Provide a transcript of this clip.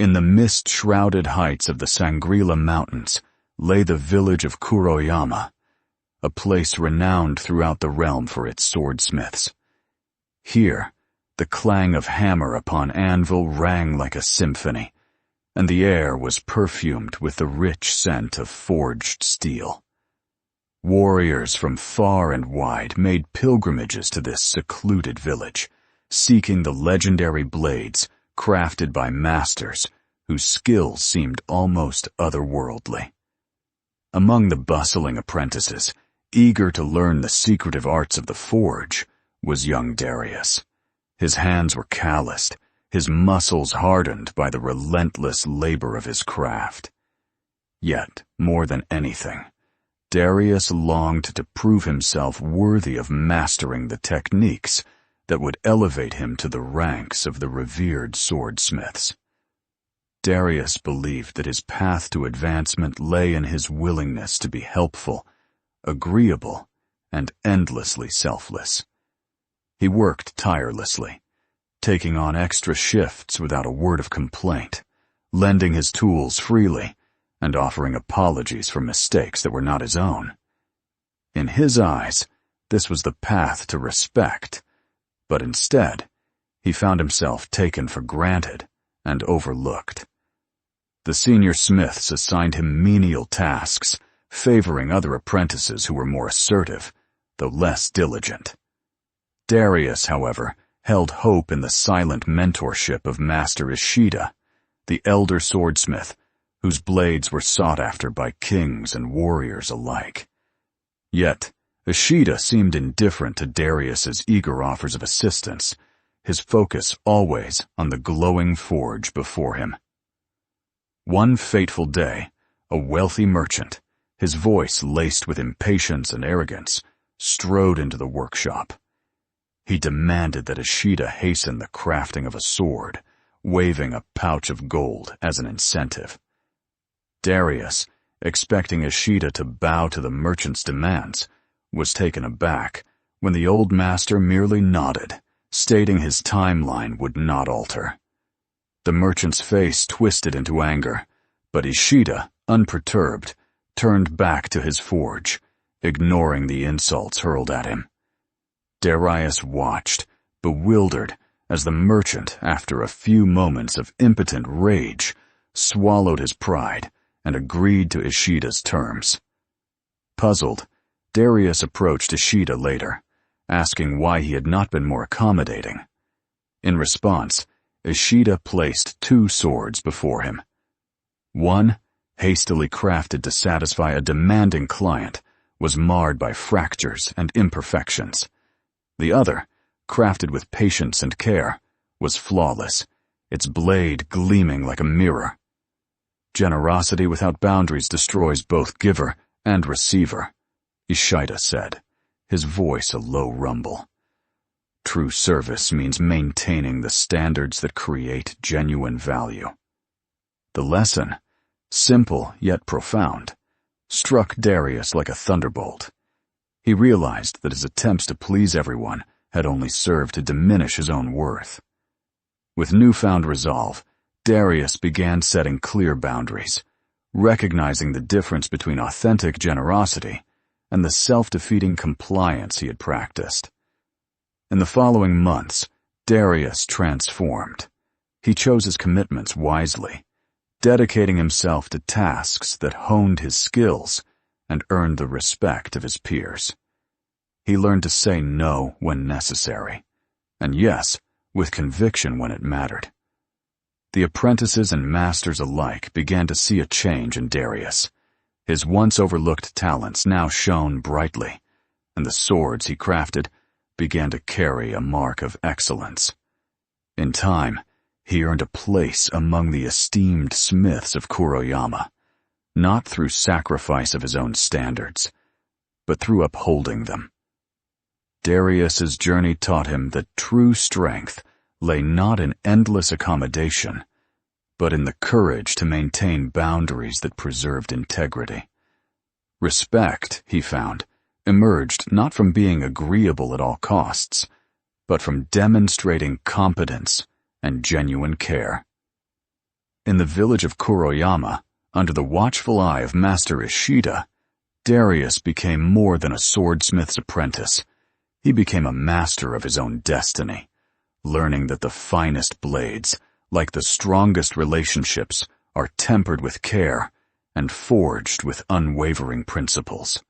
In the mist-shrouded heights of the Sangrila Mountains lay the village of Kuroyama, a place renowned throughout the realm for its swordsmiths. Here, the clang of hammer upon anvil rang like a symphony, and the air was perfumed with the rich scent of forged steel. Warriors from far and wide made pilgrimages to this secluded village, seeking the legendary blades crafted by masters whose skills seemed almost otherworldly. Among the bustling apprentices, eager to learn the secretive arts of the forge, was young Darius. His hands were calloused, his muscles hardened by the relentless labor of his craft. Yet, more than anything, Darius longed to prove himself worthy of mastering the techniques that would elevate him to the ranks of the revered swordsmiths. Darius believed that his path to advancement lay in his willingness to be helpful, agreeable, and endlessly selfless. He worked tirelessly, taking on extra shifts without a word of complaint, lending his tools freely, and offering apologies for mistakes that were not his own. In his eyes, this was the path to respect, but instead, he found himself taken for granted and overlooked. The senior smiths assigned him menial tasks, favoring other apprentices who were more assertive, though less diligent. Darius, however, held hope in the silent mentorship of Master Ishida, the elder swordsmith, whose blades were sought after by kings and warriors alike. Yet, Ishida seemed indifferent to Darius's eager offers of assistance, his focus always on the glowing forge before him. One fateful day, a wealthy merchant, his voice laced with impatience and arrogance, strode into the workshop. He demanded that Ishida hasten the crafting of a sword, waving a pouch of gold as an incentive. Darius, expecting Ishida to bow to the merchant's demands, was taken aback when the old master merely nodded, stating his timeline would not alter. The merchant's face twisted into anger, but Ishida, unperturbed, turned back to his forge, ignoring the insults hurled at him. Darius watched, bewildered, as the merchant, after a few moments of impotent rage, swallowed his pride and agreed to Ishida's terms. Puzzled, Darius approached Ishida later, asking why he had not been more accommodating. In response, Ishida placed 2 swords before him. One, hastily crafted to satisfy a demanding client, was marred by fractures and imperfections. The other, crafted with patience and care, was flawless, its blade gleaming like a mirror. Generosity without boundaries destroys both giver and receiver, Ishida said, his voice a low rumble. True service means maintaining the standards that create genuine value. The lesson, simple yet profound, struck Darius like a thunderbolt. He realized that his attempts to please everyone had only served to diminish his own worth. With newfound resolve, Darius began setting clear boundaries, recognizing the difference between authentic generosity and the self-defeating compliance he had practiced. In the following months, Darius transformed. He chose his commitments wisely, dedicating himself to tasks that honed his skills and earned the respect of his peers. He learned to say no when necessary, and yes, with conviction when it mattered. The apprentices and masters alike began to see a change in Darius. His once overlooked talents now shone brightly, and the swords he crafted began to carry a mark of excellence. In time, he earned a place among the esteemed smiths of Kuroyama, not through sacrifice of his own standards, but through upholding them. Darius's journey taught him that true strength lay not in endless accommodation, but in the courage to maintain boundaries that preserved integrity. Respect, he found, emerged not from being agreeable at all costs, but from demonstrating competence and genuine care. In the village of Kuroyama, under the watchful eye of Master Ishida, Darius became more than a swordsmith's apprentice. He became a master of his own destiny, learning that the finest blades, like the strongest relationships, are tempered with care and forged with unwavering principles.